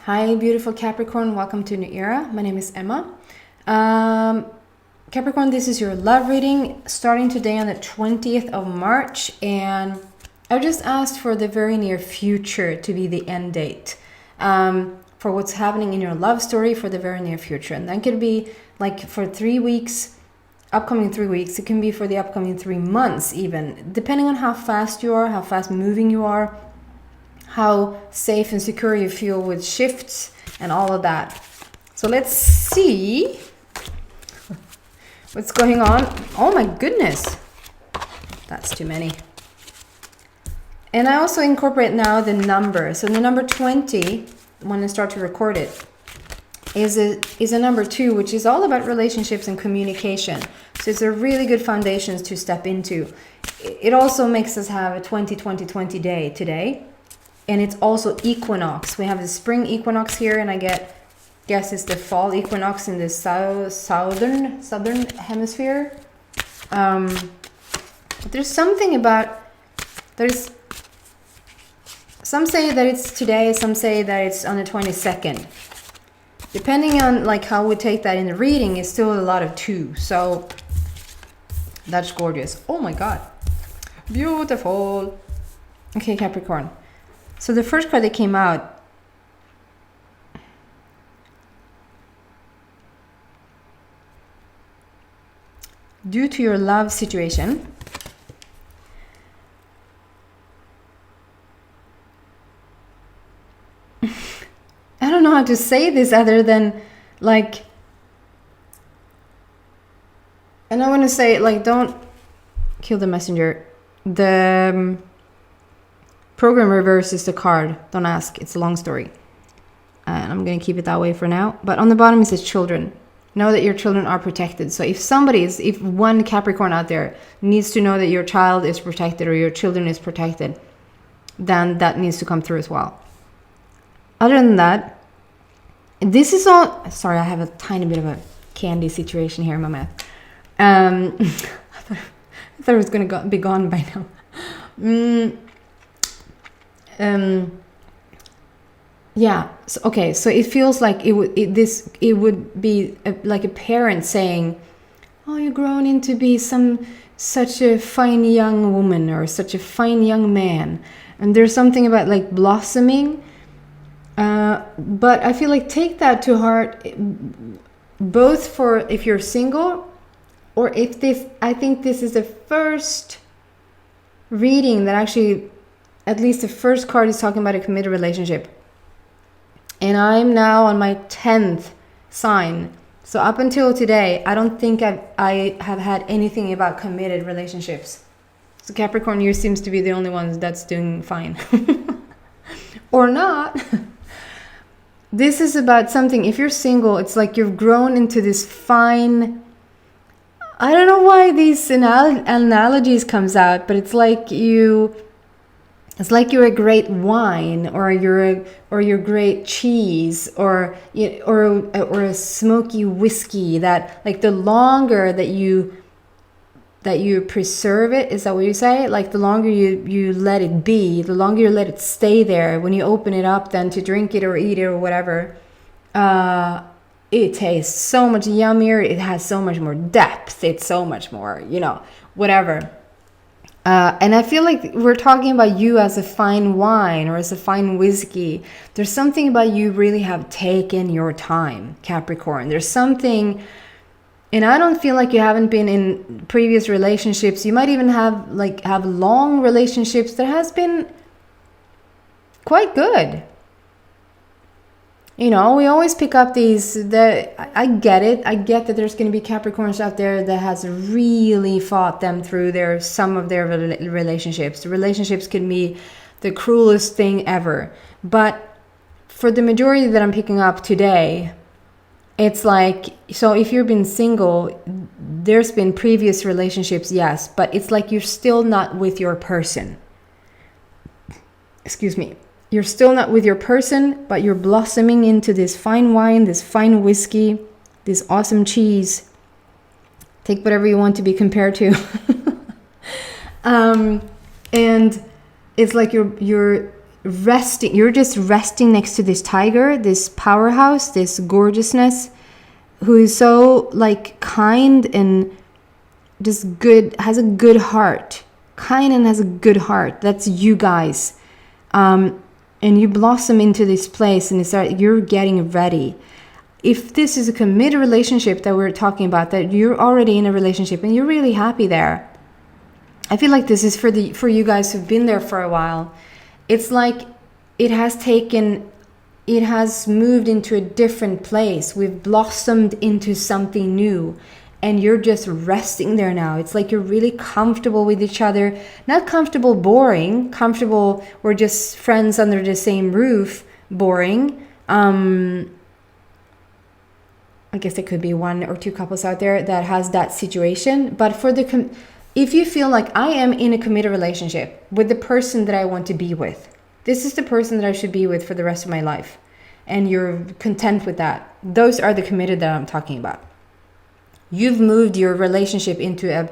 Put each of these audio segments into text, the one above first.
Hi, beautiful Capricorn. Welcome to New Era. My name is Emma. Capricorn, this is your love reading starting today on the 20th of March. And I've just asked for the very near future to be the end date for what's happening in your love story for the very near future. And that could be like for 3 weeks, upcoming 3 weeks. It can be for the upcoming 3 months even, depending on how fast you are, how fast moving you are, how safe and secure you feel with shifts and all of that. So let's see what's going on. Oh my goodness, that's too many. And I also incorporate now the number. So the number 20, when I start to record it, is a number 2, which is all about relationships and communication. So it's a really good foundations to step into. It also makes us have a 20-20-20 day today. And it's also equinox. We have the spring equinox here, and I guess it's the fall equinox in the southern hemisphere. But there's something about, some say that it's today, some say that it's on the 22nd. Depending on like how we take that in the reading, it's still a lot of 2. So that's gorgeous. Oh my God, beautiful. Okay, Capricorn. So the first card that came out, due to your love situation, I don't know how to say this other than like, and I want to say like, don't kill the messenger. The program reverse is the card. Don't ask. It's a long story. And I'm going to keep it that way for now. But on the bottom it says children. Know that your children are protected. So if one Capricorn out there needs to know that your child is protected or your children is protected, then that needs to come through as well. Other than that, this is all... Sorry, I have a tiny bit of a candy situation here in my mouth. I thought it was going to be gone by now. Yeah. So, okay. So it feels like it would be like a parent saying, "Oh, you're grown into be such a fine young woman or such a fine young man," and there's something about like blossoming. But I feel like take that to heart, both for if you're single, or if this. I think this is the first reading that actually. At least the first card is talking about a committed relationship. And I'm now on my 10th sign. So up until today, I don't think I have had anything about committed relationships. So Capricorn, you seems to be the only one that's doing fine. Or not. This is about something, if you're single, it's like you've grown into this fine... I don't know why these analogies comes out, but it's like you're a great wine, or you're great cheese, or a smoky whiskey that like the longer that you preserve it, is that what you say? Like the longer you let it be, the longer you let it stay there, when you open it up then to drink it or eat it or whatever, it tastes so much yummier, it has so much more depth, it's so much more, whatever. And I feel like we're talking about you as a fine wine or as a fine whiskey. There's something about you really have taken your time, Capricorn. There's something, and I don't feel like you haven't been in previous relationships. You might even have long relationships that has been quite good. We always pick up these, I get it. I get that there's going to be Capricorns out there that has really fought them through some of their relationships. The relationships can be the cruelest thing ever. But for the majority that I'm picking up today, it's like, so if you've been single, there's been previous relationships, yes, but it's like you're still not with your person. Excuse me. You're still not with your person, but you're blossoming into this fine wine, this fine whiskey, this awesome cheese. Take whatever you want to be compared to. And it's like you're resting. You're just resting next to this tiger, this powerhouse, this gorgeousness, who is so like kind and just good, has a good heart. Kind and has a good heart. That's you guys. And you blossom into this place, and you're getting ready. If this is a committed relationship that we're talking about, that you're already in a relationship and you're really happy there, I feel like this is for you guys who've been there for a while. It's like it has moved into a different place. We've blossomed into something new, and you're just resting there now. It's like you're really comfortable with each other. Not comfortable boring, comfortable we're just friends under the same roof boring. I guess there could be one or two couples out there that has that situation. But if you feel like I am in a committed relationship with the person that I want to be with, this is the person that I should be with for the rest of my life, and you're content with that, those are the committed that I'm talking about. You've moved your relationship into a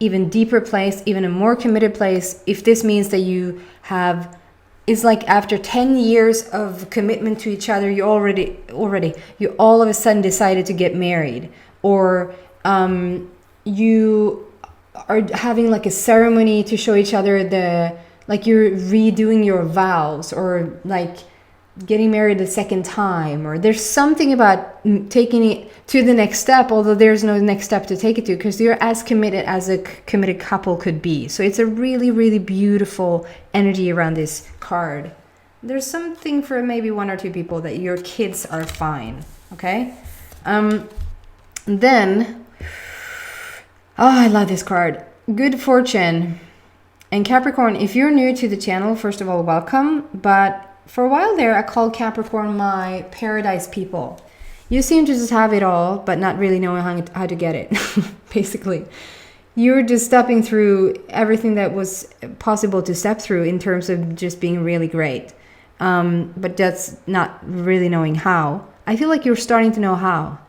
even deeper place, even a more committed place. If this means that you have, it's like after 10 years of commitment to each other, you all of a sudden decided to get married, or you are having like a ceremony to show each other like you're redoing your vows, or like getting married a second time, or there's something about taking it to the next step, although there's no next step to take it to, because you're as committed as a committed couple could be. So it's a really, really beautiful energy around this card. There's something for maybe one or two people that your kids are fine, okay? Then, I love this card. Good fortune. And Capricorn, if you're new to the channel, first of all, welcome. But for a while there, I called Capricorn my paradise people. You seem to just have it all, but not really knowing how to get it, basically. You're just stepping through everything that was possible to step through in terms of just being really great. But that's not really knowing how. I feel like you're starting to know how.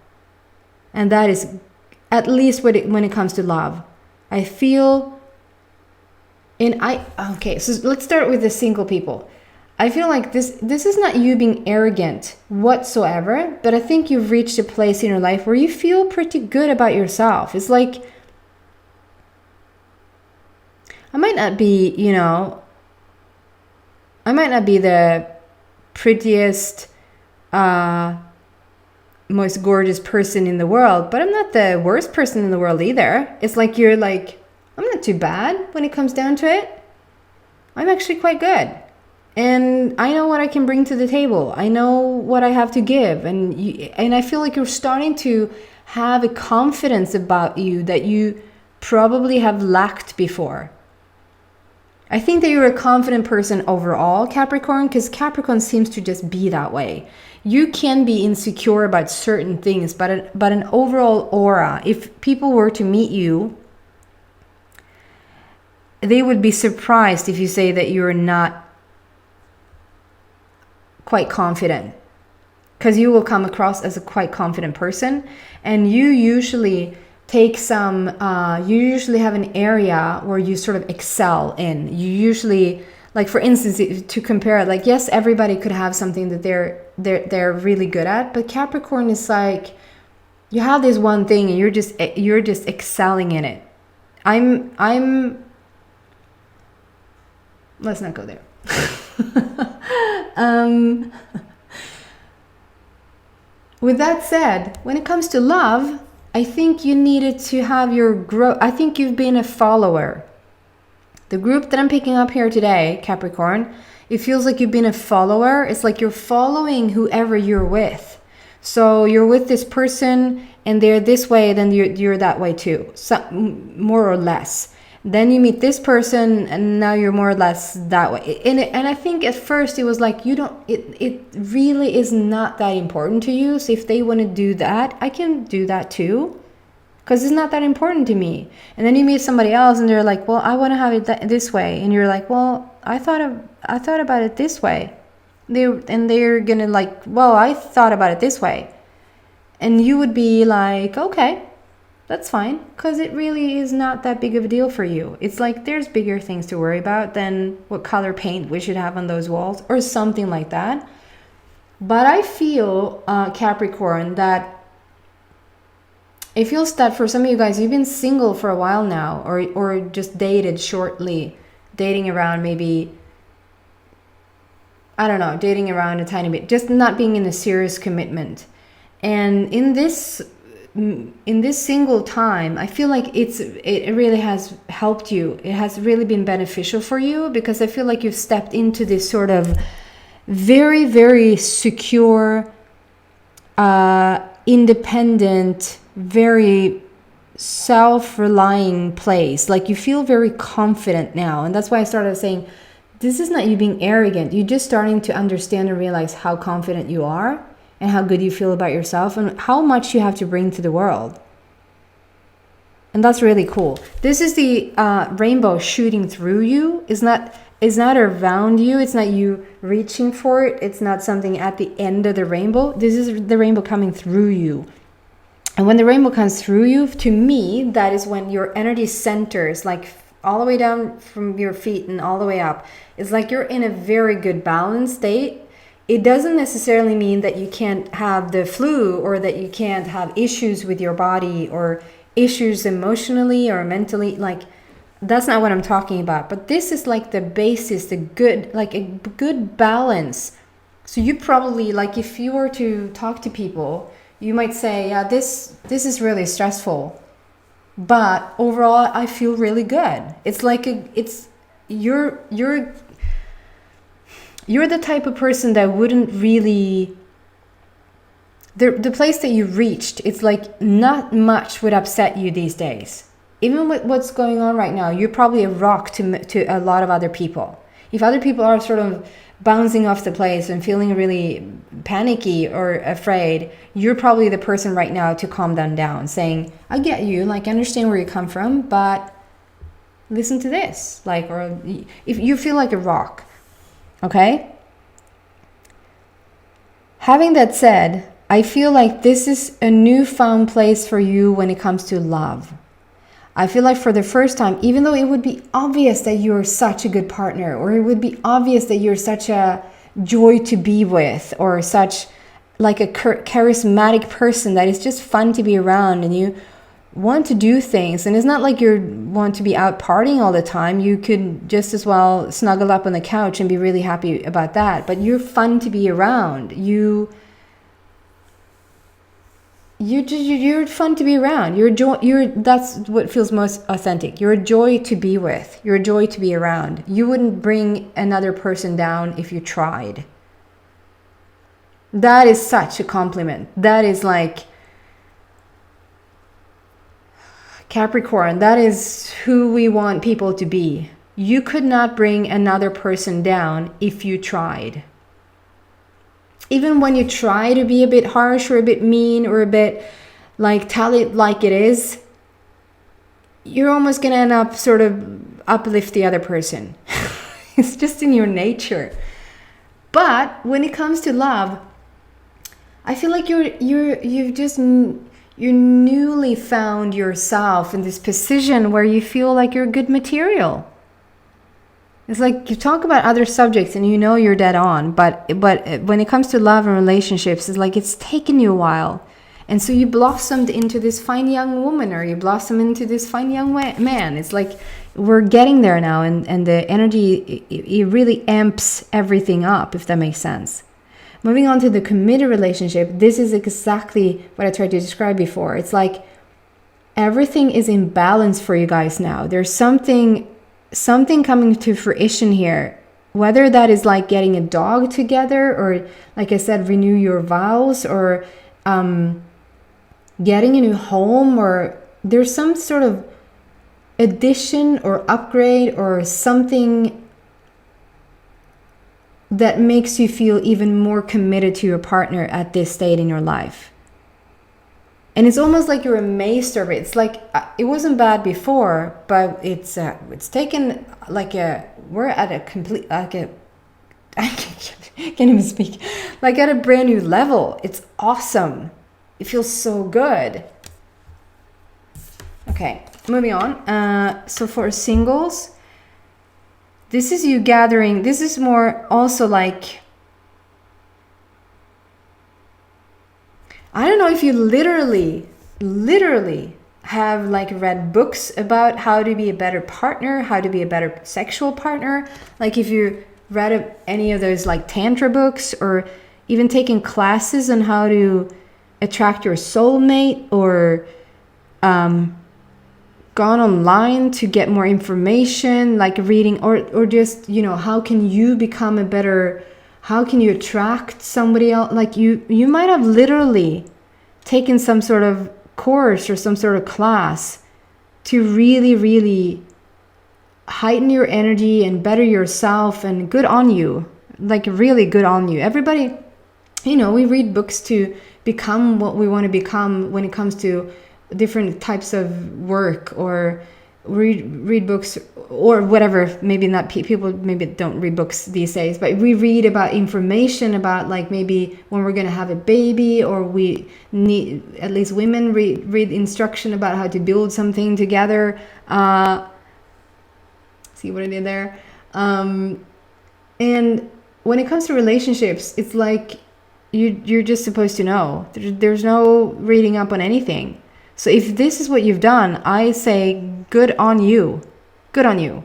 And that is at least when it comes to love. I feel... Okay, so let's start with the single people. I feel like this is not you being arrogant whatsoever, but I think you've reached a place in your life where you feel pretty good about yourself. It's like, I might not be the prettiest, most gorgeous person in the world, but I'm not the worst person in the world either. It's like you're like, I'm not too bad when it comes down to it. I'm actually quite good. And I know what I can bring to the table. I know what I have to give. And I feel like you're starting to have a confidence about you that you probably have lacked before. I think that you're a confident person overall, Capricorn, because Capricorn seems to just be that way. You can be insecure about certain things, but an overall aura, if people were to meet you, they would be surprised if you say that you're not quite confident, because you will come across as a quite confident person, and you usually take you usually have an area where you sort of excel in. You usually, like for instance, to compare it, like yes, everybody could have something that they're really good at, but Capricorn is like you have this one thing and you're just excelling in it. Let's not go there. With that said, when it comes to love, I think you needed to have your growth. I think you've been a follower. The group that I'm picking up here today, Capricorn, it feels like you've been a follower. It's like you're following whoever you're with. So you're with this person and they're this way, then you're that way too, more or less. Then you meet this person and now you're more or less that way. And I think at first it was like, it really is not that important to you. So if they want to do that, I can do that too, because it's not that important to me. And then you meet somebody else and they're like, well, I want to have it this way. And you're like, well, I thought about it this way. They're gonna like, well, I thought about it this way. And you would be like, okay, that's fine, because it really is not that big of a deal for you. It's like there's bigger things to worry about than what color paint we should have on those walls or something like that. But I feel, Capricorn, that it feels that for some of you guys, you've been single for a while now, or just dated shortly, dating around maybe, I don't know, dating around a tiny bit, just not being in a serious commitment. And in this single time, I feel like it really has helped you. It has really been beneficial for you, because I feel like you've stepped into this sort of very, very secure, independent, very self-relying place. Like you feel very confident now. And that's why I started saying, this is not you being arrogant. You're just starting to understand and realize how confident you are and how good you feel about yourself and how much you have to bring to the world. And that's really cool. This is the rainbow shooting through you. It's not around you. It's not you reaching for it. It's not something at the end of the rainbow. This is the rainbow coming through you. And when the rainbow comes through you, to me, that is when your energy centers, like all the way down from your feet and all the way up. It's like you're in a very good balanced state. It doesn't necessarily mean that you can't have the flu or that you can't have issues with your body or issues emotionally or mentally. Like, that's not what I'm talking about. But this is like the basis, the good, like a good balance. So you probably, like if you were to talk to people, you might say, yeah, this is really stressful, but overall I feel really good. It's like you're the type of person that wouldn't really, the place that you reached, it's like not much would upset you these days. Even with what's going on right now, you're probably a rock to a lot of other people. If other people are sort of bouncing off the place and feeling really panicky or afraid, you're probably the person right now to calm them down, saying, I get you, like I understand where you come from, but listen to this. Like, or if you feel like a rock, okay? Having that said, I feel like this is a newfound place for you when it comes to love. I feel like for the first time, even though it would be obvious that you're such a good partner, or it would be obvious that you're such a joy to be with, or such like a charismatic person that is just fun to be around and you want to do things. And it's not like you want to be out partying all the time. You could just as well snuggle up on the couch and be really happy about that. But you're fun to be around. You're fun to be around. That's what feels most authentic. You're a joy to be with. You're a joy to be around. You wouldn't bring another person down if you tried. That is such a compliment. That is like Capricorn. That is who we want people to be. You could not bring another person down if you tried. Even when you try to be a bit harsh or a bit mean or a bit like tell it like it is, you're almost going to end up sort of uplift the other person. It's just in your nature. But when it comes to love, I feel like you newly found yourself in this position where you feel like you're good material. It's like you talk about other subjects and you know you're dead on, but when it comes to love and relationships, it's like it's taken you a while. And so you blossomed into this fine young woman, or you blossom into this fine young man. It's like we're getting there now, and the energy, it really amps everything up, if that makes sense. Moving on to the committed relationship, this is exactly what I tried to describe before. It's like everything is in balance for you guys now. There's something coming to fruition here, whether that is like getting a dog together, or like I said, renew your vows, or getting a new home, or there's some sort of addition or upgrade or something that makes you feel even more committed to your partner at this state in your life. And it's almost like you're amazed of it. It's like it wasn't bad before, but it's taken like we're at a complete I can't even speak, like at a brand new level. It's awesome. It feels so good. Okay, moving on. So for singles, this is you gathering. This is more also like, I don't know if you literally have like read books about how to be a better partner, how to be a better sexual partner. Like if you read any of those like tantra books, or even taken classes on how to attract your soulmate, or gone online to get more information, like reading, or just, you know, how can you become a better, how can you attract somebody else? Like you might have literally taken some sort of course or some sort of class to really heighten your energy and better yourself, and good on you. Like really good on you. Everybody, you know, we read books to become what we want to become when it comes to different types of work, or read books or whatever. Maybe not, people maybe don't read books these days, but we read about information about like maybe when we're going to have a baby, or we need, at least women read instruction about how to build something together. See what I did there? And when it comes to relationships, it's like you're just supposed to know. There's no reading up on anything. So if this is what you've done, I say good on you. Good on you.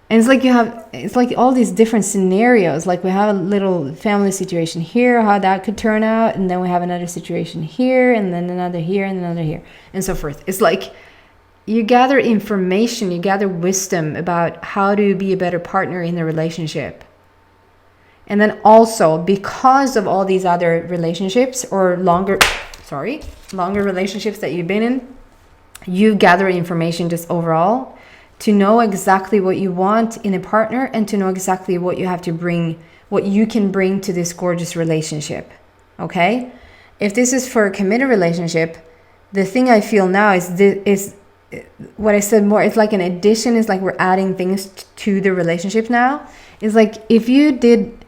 And it's like it's like all these different scenarios. Like we have a little family situation here, how that could turn out. And then we have another situation here, and then another here, and another here, and so forth. It's like you gather information, you gather wisdom about how to be a better partner in a relationship. And then also, because of all these other relationships or longer relationships that you've been in, you gather information just overall to know exactly what you want in a partner, and to know exactly what you have to bring, what you can bring to this gorgeous relationship. Okay? If this is for a committed relationship, the thing I feel now is what I said more, it's like an addition. It's like we're adding things to the relationship now. It's like if you did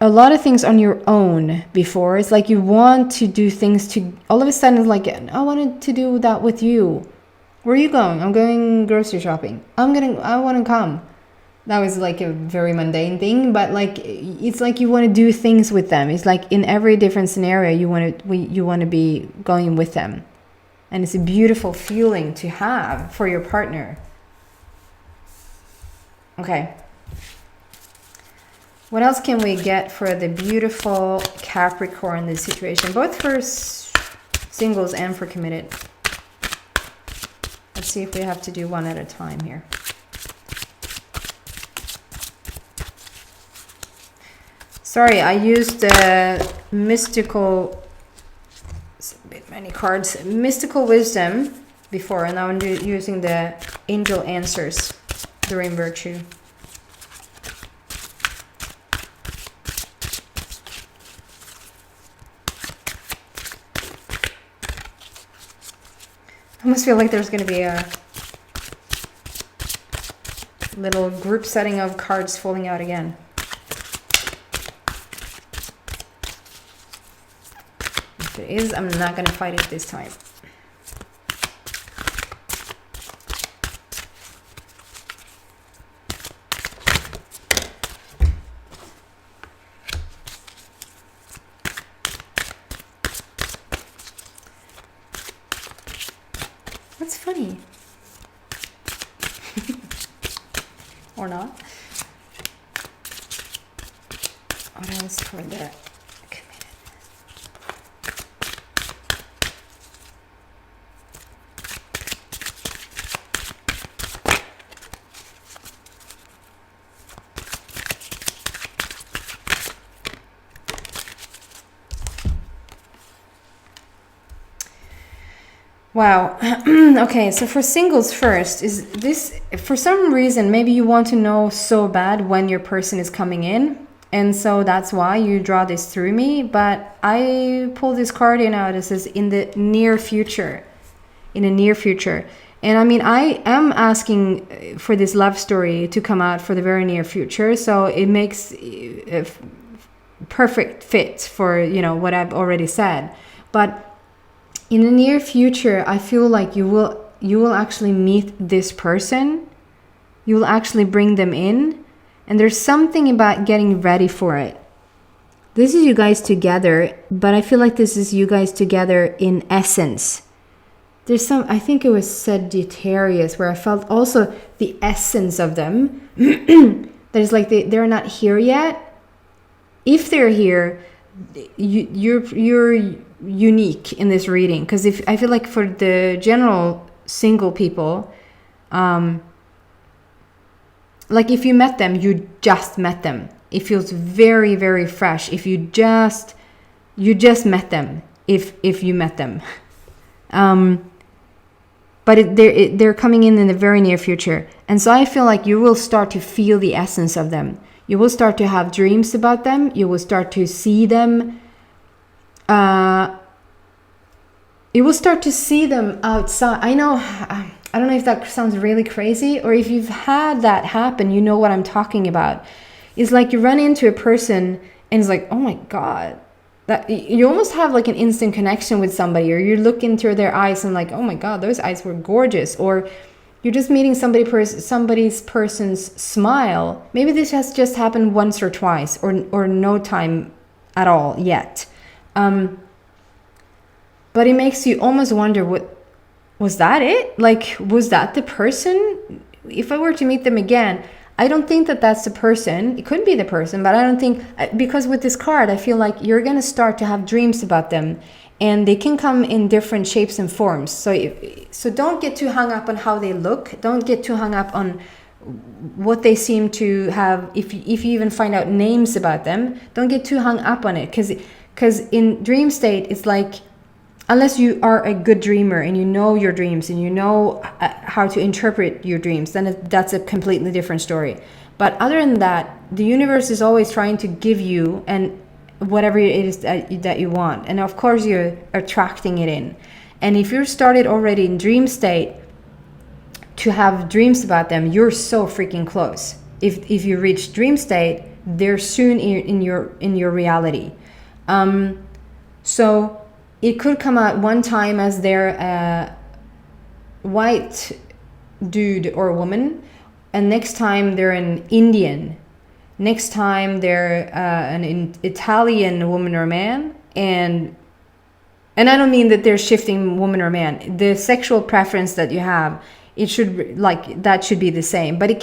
a lot of things on your own before, it's like you want to do things to, all of a sudden it's like, I wanted to do that with you. Where are you going? I'm going grocery shopping. I want to come. That was like a very mundane thing, but like it's like you want to do things with them. It's like in every different scenario you want to be going with them. And it's a beautiful feeling to have for your partner. Okay. What else can we get for the beautiful Capricorn in this situation, both for singles and for committed? Let's see if we have to do one at a time here. Sorry, I used the mystical, it's a bit many cards, mystical wisdom before, and now I'm using the angel answers during virtue. I almost feel like there's going to be a little group setting of cards falling out again. If it is, I'm not going to fight it this time. That's funny. Or not. What else for the committed? Wow. Okay, so for singles first, is this, for some reason, maybe you want to know so bad when your person is coming in, and so that's why you draw this through me, but I pulled this card in out. It says in the near future. In the near future. And I mean, I am asking for this love story to come out for the very near future, so it makes a perfect fit for, you know, what I've already said. But In the near future, I feel like you will actually meet this person. You will actually bring them in. And there's something about getting ready for it. This is you guys together, but I feel like this is you guys together in essence. There's some, I think it was Sagittarius, where I felt also the essence of them. There's like they're not here yet. If they're here, you're unique in this reading. Because if I feel like for the general single people, like if you met them, you just met them. It feels very, very fresh. If you just met them, if you met them. But they're coming in the very near future. And so I feel like you will start to feel the essence of them. You will start to have dreams about them. You will start to see them. You will start to see them outside. I don't know if that sounds really crazy, or if you've had that happen, you know what I'm talking about. It's like you run into a person and it's like, oh my God, that you almost have like an instant connection with somebody, or you look into their eyes and like, oh my God, those eyes were gorgeous. Or you're just meeting somebody's person's smile. Maybe this has just happened once or twice, or no time at all yet. But it makes you almost wonder, what was that it? Like, was that the person? If I were to meet them again, I don't think that that's the person. It could be the person, but I don't think, because with this card, I feel like you're going to start to have dreams about them, and they can come in different shapes and forms. So don't get too hung up on how they look. Don't get too hung up on what they seem to have. If you even find out names about them, don't get too hung up on it. Because in dream state, it's like, unless you are a good dreamer and you know your dreams and you know how to interpret your dreams, then that's a completely different story. But other than that, the universe is always trying to give you and whatever it is that you want. And of course, you're attracting it in. And if you're started already in dream state to have dreams about them, you're so freaking close. If you reach dream state, they're soon in your reality. So it could come out one time as they're a white dude or woman, and next time they're an Indian. Next time they're an Italian woman or man, and I don't mean that they're shifting woman or man. The sexual preference that you have, it should that should be the same, but they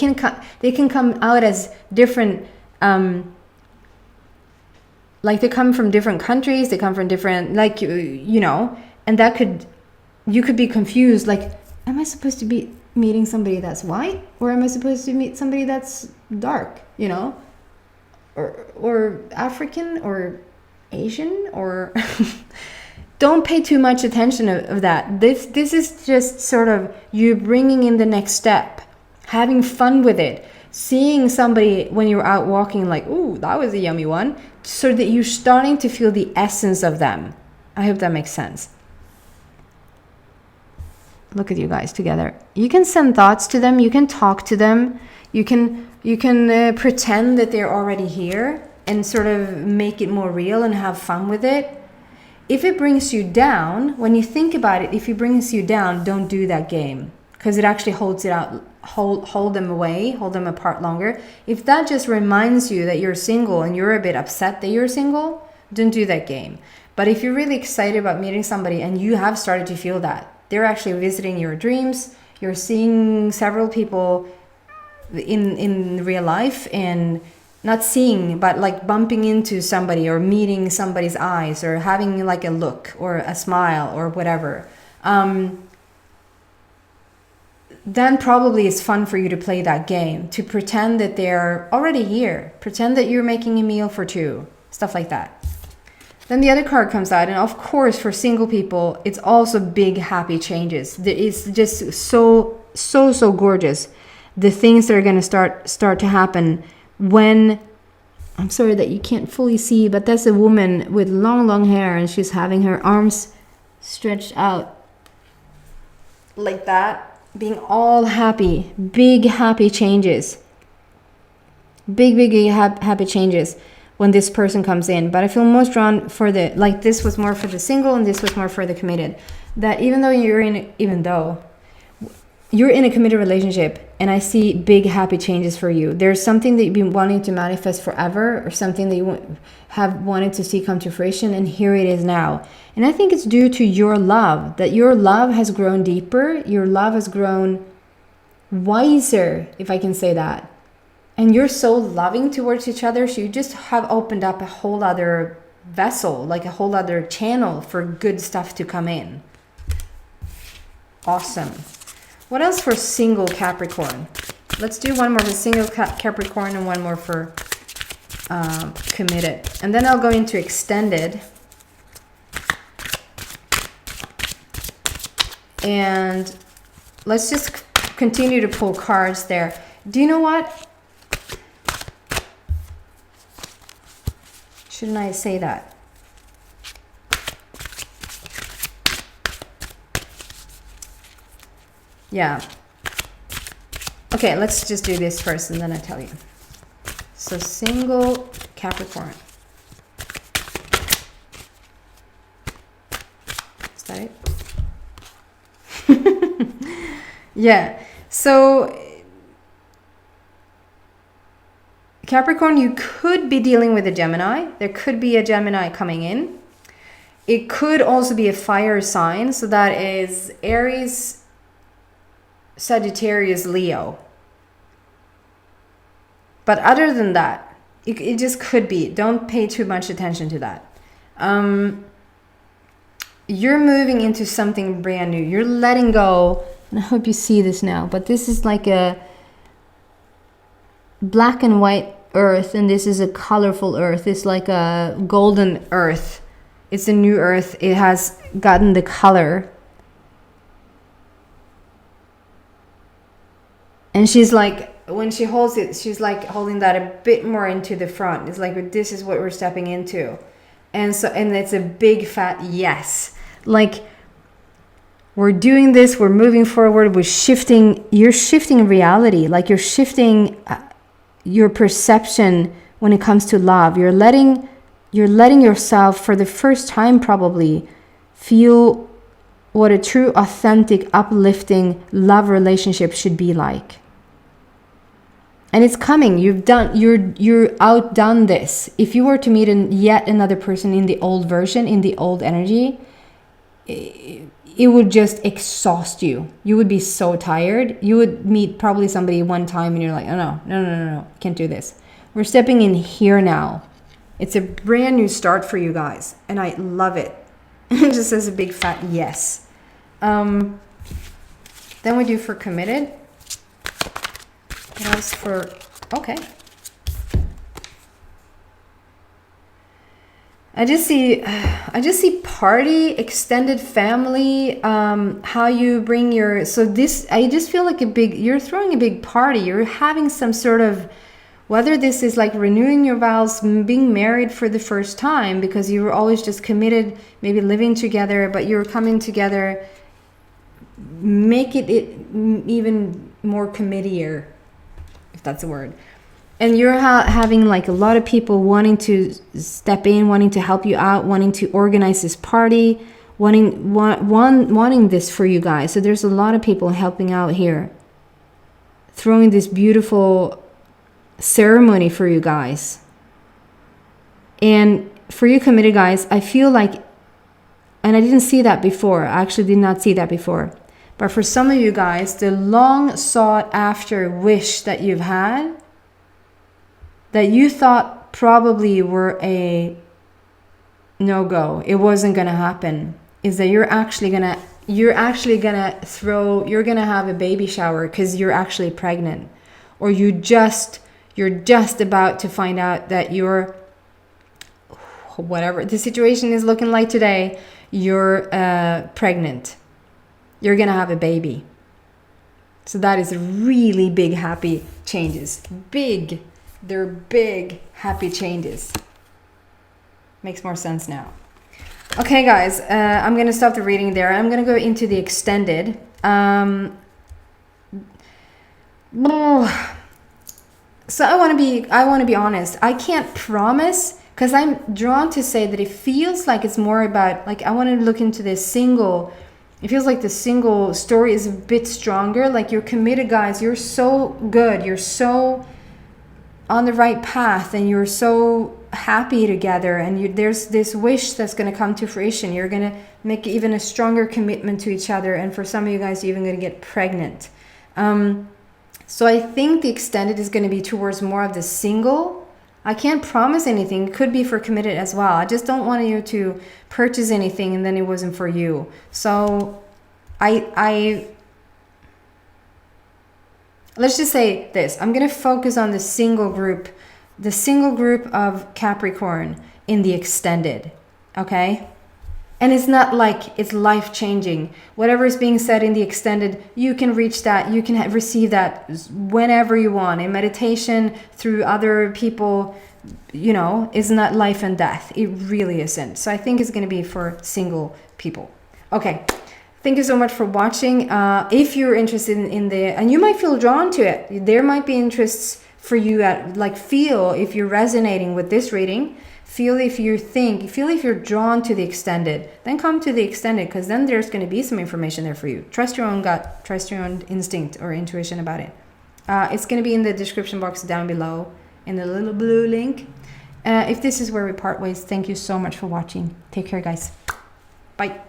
can come out as different. Like they come from different countries, they come from different, like, you know, and you could be confused. Like, am I supposed to be meeting somebody that's white, or am I supposed to meet somebody that's dark, you know, or African or Asian, or don't pay too much attention of that. This is just sort of you bringing in the next step, having fun with it, seeing somebody when you're out walking like, ooh, that was a yummy one, so that you're starting to feel the essence of them. I hope that makes sense. Look at you guys together. You can send thoughts to them. You can talk to them. You can pretend that they're already here and sort of make it more real and have fun with it. If it brings you down, when you think about it, if it brings you down, don't do that game, because it actually holds it out. Hold them away, hold them apart longer. If that just reminds you that you're single and you're a bit upset that you're single, don't do that game. But if you're really excited about meeting somebody and you have started to feel that they're actually visiting your dreams, you're seeing several people in real life, and not seeing, but like bumping into somebody or meeting somebody's eyes or having like a look or a smile or whatever, then probably it's fun for you to play that game, to pretend that they're already here, pretend that you're making a meal for two, stuff like that. Then the other card comes out, and of course for single people, it's also big happy changes. It's just so gorgeous, the things that are going to start to happen when, I'm sorry that you can't fully see, but that's a woman with long hair, and she's having her arms stretched out like that, being all happy. Big happy changes. Big happy changes. when this person comes in. But I feel most drawn for the, like this was more for the single and this was more for the committed. That even though you're in a committed relationship, and I see big happy changes for you. There's something that you've been wanting to manifest forever, or something that you have wanted to see come to fruition, and here it is now. And I think it's due to your love, that your love has grown deeper, your love has grown wiser, if I can say that. And you're so loving towards each other, so you just have opened up a whole other vessel, like a whole other channel for good stuff to come in. Awesome. What else for single Capricorn? Let's do one more for single Capricorn and one more for committed. And then I'll go into extended. And let's just continue to pull cards there. Do you know what? Shouldn't I say that? Yeah. Okay, let's just do this first and then I tell you. So single Capricorn. Is that it? Yeah. So Capricorn, you could be dealing with a Gemini. There could be a Gemini coming in. It could also be a fire sign. So that is Aries, Sagittarius, Leo. But other than that, it just could be. Don't pay too much attention to that. You're moving into something brand new. You're letting go. And I hope you see this now. But this is like a black and white earth. And this is a colorful earth. It's like a golden earth. It's a new earth. It has gotten the color. And she's like, when she holds it, she's like holding that a bit more into the front. It's like, this is what we're stepping into. And so, and it's a big fat yes. Like, we're doing this, we're moving forward, we're shifting. You're shifting reality. Like, you're shifting your perception when it comes to love. You're letting yourself, for the first time probably, feel what a true, authentic, uplifting love relationship should be like. And it's coming. You're outdone this. If you were to meet yet another person in the old version, in the old energy, it would just exhaust you. You would be so tired. You would meet probably somebody one time and you're like, oh no, can't do this. We're stepping in here now. It's a brand new start for you guys. And I love it. It just says a big fat yes. Then we do for committed. What else for, okay. I just see party, extended family, how you bring your, so this, I just feel like you're throwing a big party. You're having some sort of, whether this is like renewing your vows, being married for the first time because you were always just committed, maybe living together, but you're coming together, make it even more committier, if that's a word. And you're having like a lot of people wanting to step in, wanting to help you out, wanting to organize this party, wanting this for you guys. So there's a lot of people helping out here, throwing this beautiful ceremony for you guys. And for you committed guys, I feel like, and I didn't see that before. I actually did not see that before. But for some of you guys, the long sought after wish that you've had, that you thought probably were a no-go, it wasn't gonna happen, is that you're gonna have a baby shower because you're actually pregnant, or you're just about to find out that you're, whatever the situation is looking like today, you're pregnant. You're gonna have a baby. So that is really big happy changes. They're big happy changes. Makes more sense now. Okay guys, I'm gonna stop the reading there. I'm gonna go into the extended. So I want to be honest. I can't promise, because I'm drawn to say that it feels like it's more about, like, I want to look into this single. It feels like the single story is a bit stronger. Like, you're committed, guys. You're so good. You're so on the right path, and you're so happy together, and there's this wish that's going to come to fruition. You're going to make even a stronger commitment to each other, and for some of you guys, you're even going to get pregnant. So I think the extended is going to be towards more of the single. I can't promise anything. It could be for committed as well. I just don't want you to purchase anything and then it wasn't for you. So let's just say this. I'm going to focus on the single group of Capricorn in the extended. Okay? And it's not like it's life-changing. Whatever is being said in the extended, you can reach that. You can receive that whenever you want. In meditation, through other people, you know, is not life and death. It really isn't. So I think it's going to be for single people. Okay. Thank you so much for watching. If you're interested in and you might feel drawn to it. There might be interests for you feel if you're resonating with this reading. Feel if you're drawn to the extended, then come to the extended, because then there's going to be some information there for you. Trust your own gut, trust your own instinct or intuition about it. It's going to be in the description box down below in the little blue link. If this is where we part ways, thank you so much for watching. Take care, guys. Bye.